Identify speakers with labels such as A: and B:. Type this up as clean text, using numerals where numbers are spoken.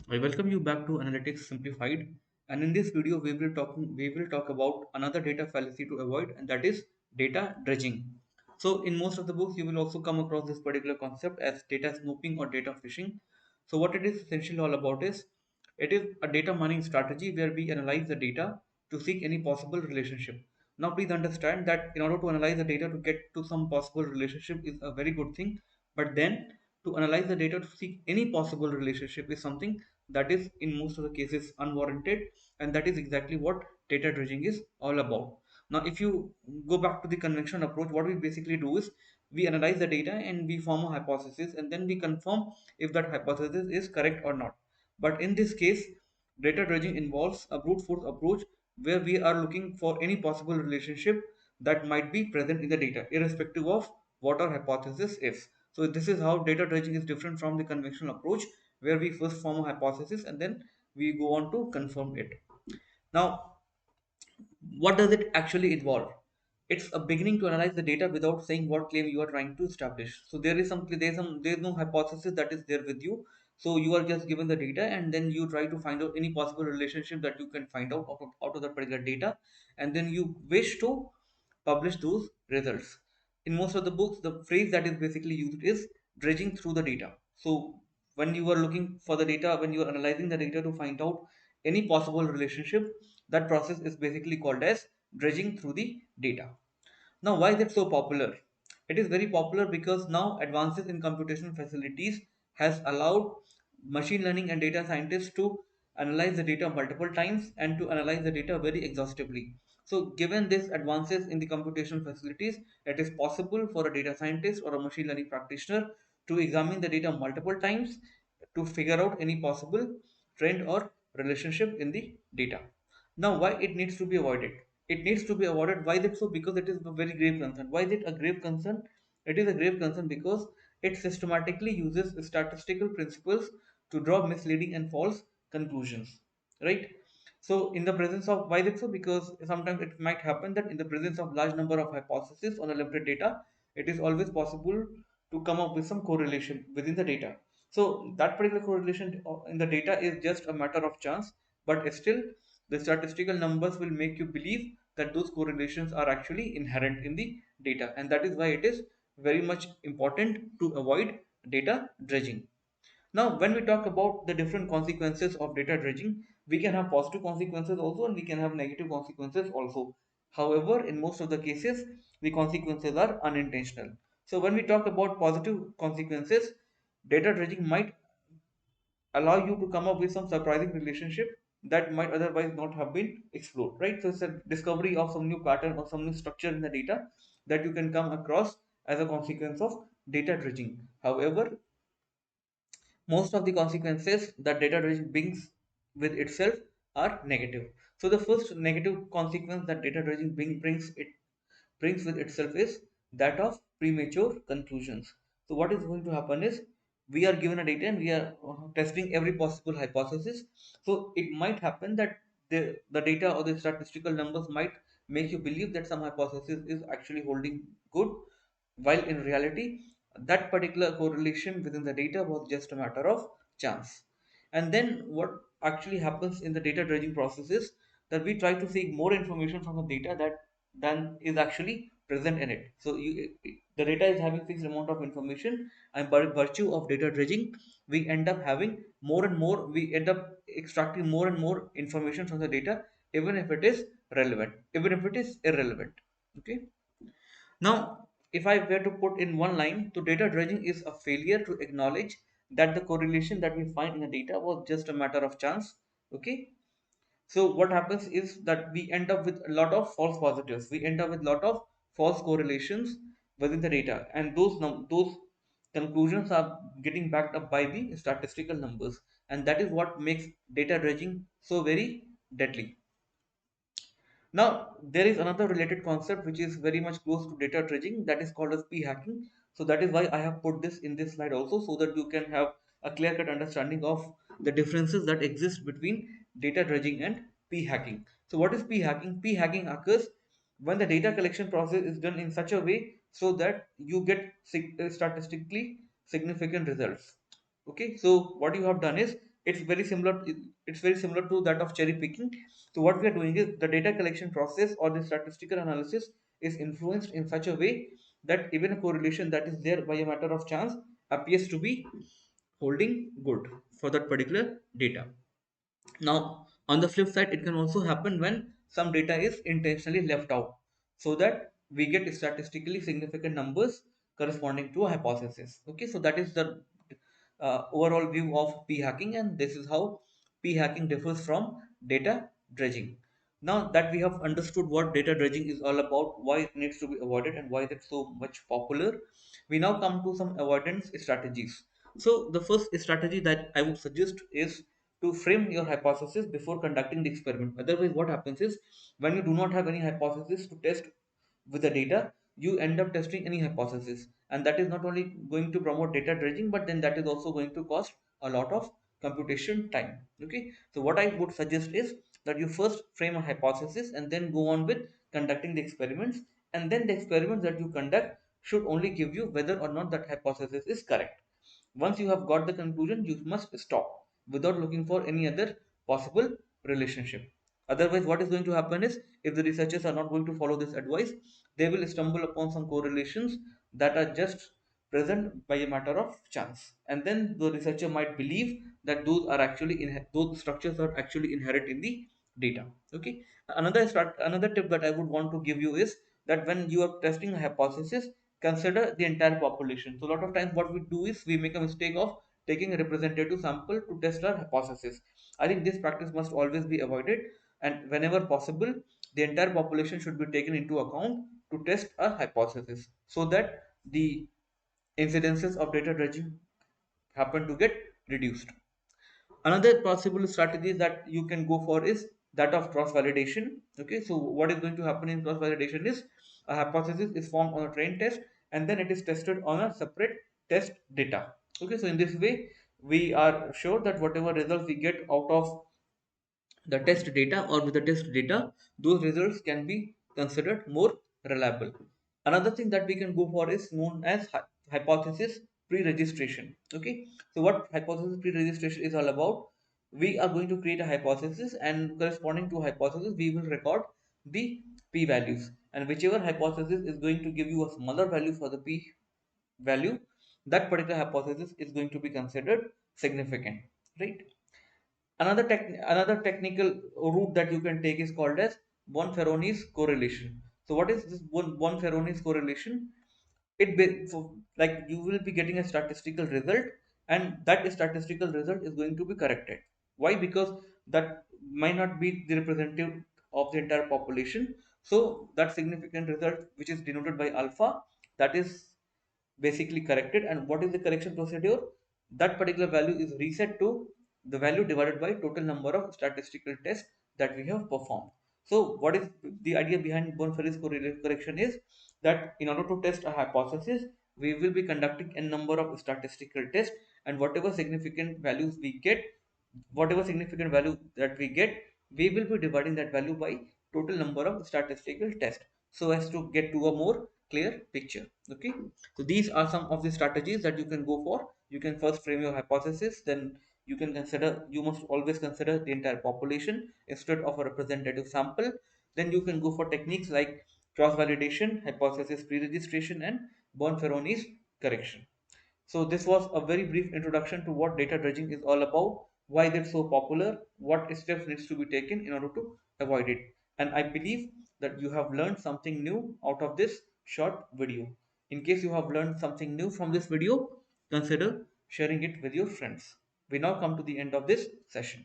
A: I welcome you back to Analytics Simplified, and in this video we will talk about another data fallacy to avoid, and that is data dredging. So in most of the books you will also come across this particular concept as data snooping or data fishing. So what it is essentially all about is it is a data mining strategy where we analyze the data to seek any possible relationship. Now please understand that in order to analyze the data to get to some possible relationship is a very good thing, but then to analyze the data to seek any possible relationship is something that is in most of the cases unwarranted, and that is exactly what data dredging is all about. Now if you go back to the conventional approach, what we basically do is we analyze the data and we form a hypothesis, and then we confirm if that hypothesis is correct or not. But in this case, data dredging involves a brute force approach where we are looking for any possible relationship that might be present in the data irrespective of what our hypothesis is. So this is how data dredging is different from the conventional approach, where we first form a hypothesis and then we go on to confirm it. Now, what does it actually involve? It's a beginning to analyze the data without saying what claim you are trying to establish. So there's no hypothesis that is there with you. So you are just given the data and then you try to find out any possible relationship that you can find out of that particular data, and then you wish to publish those results. In most of the books, the phrase that is basically used is dredging through the data. So when you are looking for the data, when you are analyzing the data to find out any possible relationship, that process is basically called as dredging through the data. Now, why is it so popular? It is very popular because now advances in computational facilities has allowed machine learning and data scientists to analyze the data multiple times and to analyze the data very exhaustively. So, given these advances in the computational facilities, it is possible for a data scientist or a machine learning practitioner to examine the data multiple times to figure out any possible trend or relationship in the data. Now, why it needs to be avoided? It needs to be avoided. Why is it so? Because it is a very grave concern. Why is it a grave concern? It is a grave concern because it systematically uses statistical principles to draw misleading and false conclusions. Right? So, in the presence of, why is it so? Because sometimes it might happen that in the presence of large number of hypotheses on a limited data, it is always possible to come up with some correlation within the data. So that particular correlation in the data is just a matter of chance, but still the statistical numbers will make you believe that those correlations are actually inherent in the data, and that is why it is very much important to avoid data dredging. Now, when we talk about the different consequences of data dredging, we can have positive consequences also and we can have negative consequences also. However, in most of the cases, the consequences are unintentional. So, when we talk about positive consequences, data dredging might allow you to come up with some surprising relationship that might otherwise not have been explored, right? So, it's a discovery of some new pattern or some new structure in the data that you can come across as a consequence of data dredging. However, most of the consequences that data dredging brings with itself are negative. So the first negative consequence that data dredging brings with itself is that of premature conclusions. So what is going to happen is we are given a data and we are testing every possible hypothesis. So it might happen that the data or the statistical numbers might make you believe that some hypothesis is actually holding good, while in reality that particular correlation within the data was just a matter of chance. And then what actually happens in the data dredging process is that we try to seek more information from the data that than is actually present in it. So the data is having fixed amount of information, and by virtue of data dredging, we end up having more and more. We end up extracting more and more information from the data, even if it is relevant, even if it is irrelevant. Okay. Now, if I were to put in one line, so data dredging is a failure to acknowledge that the correlation that we find in the data was just a matter of chance. Okay. So what happens is that we end up with a lot of false positives. We end up with a lot of false correlations within the data, and those conclusions are getting backed up by the statistical numbers, and that is what makes data dredging so very deadly. Now, there is another related concept which is very much close to data dredging, that is called as p-hacking. So that is why I have put this in this slide also, so that you can have a clear-cut understanding of the differences that exist between data dredging and p-hacking. So what is p-hacking? P-hacking occurs when the data collection process is done in such a way so that you get statistically significant results. Okay, so what you have done is it's very similar. It's very similar to that of cherry picking. So what we are doing is the data collection process or the statistical analysis is influenced in such a way that even a correlation that is there by a matter of chance appears to be holding good for that particular data. Now, on the flip side, it can also happen when some data is intentionally left out so that we get statistically significant numbers corresponding to a hypothesis. Okay, so that is the overall view of p-hacking, and this is how p-hacking differs from data dredging. Now that we have understood what data dredging is all about, why it needs to be avoided, and why it is so much popular, we now come to some avoidance strategies. So the first strategy that I would suggest is to frame your hypothesis before conducting the experiment. Otherwise, what happens is when you do not have any hypothesis to test with the data, you end up testing any hypothesis, and that is not only going to promote data dredging, but then that is also going to cost a lot of computation time. Okay, so what I would suggest is that you first frame a hypothesis and then go on with conducting the experiments, and then the experiments that you conduct should only give you whether or not that hypothesis is correct. Once you have got the conclusion, you must stop without looking for any other possible relationship. Otherwise, what is going to happen is if the researchers are not going to follow this advice, they will stumble upon some correlations that are just present by a matter of chance. And then the researcher might believe that those structures are actually inherent in the data. Okay. Another tip that I would want to give you is that when you are testing a hypothesis, consider the entire population. So a lot of times what we do is we make a mistake of taking a representative sample to test our hypothesis. I think this practice must always be avoided, and whenever possible, the entire population should be taken into account to test a hypothesis so that the incidences of data dredging happen to get reduced. Another possible strategy that you can go for is that of cross validation. Okay, so what is going to happen in cross validation is a hypothesis is formed on a trained test and then it is tested on a separate test data. Okay, so in this way we are sure that whatever results we get out of the test data or with the test data, those results can be considered more reliable. Another thing that we can go for is known as hypothesis pre-registration. Okay, so what hypothesis pre-registration is all about? We are going to create a hypothesis, and corresponding to hypothesis, we will record the p-values, and whichever hypothesis is going to give you a smaller value for the p value, that particular hypothesis is going to be considered significant, right? Another technical route that you can take is called as Bonferroni's correlation. So what is this Bonferroni's correlation? Like you will be getting a statistical result, and that statistical result is going to be corrected. Why? Because that might not be the representative of the entire population. So that significant result, which is denoted by alpha, that is basically corrected. And what is the correction procedure? That particular value is reset to the value divided by total number of statistical tests that we have performed. So what is the idea behind Bonferroni's correction is that in order to test a hypothesis, we will be conducting a number of statistical tests, and whatever significant value that we get, we will be dividing that value by total number of statistical tests so as to get to a more clear picture. Okay, so these are some of the strategies that you can go for. You can first frame your hypothesis, then you must always consider the entire population instead of a representative sample. Then you can go for techniques like cross validation, hypothesis pre-registration, and Bonferroni's correction. So this was a very brief introduction to what data dredging is all about, why it's so popular, what steps needs to be taken in order to avoid it. And I believe that you have learned something new out of this short video. In case you have learned something new from this video, consider sharing it with your friends. We now come to the end of this session.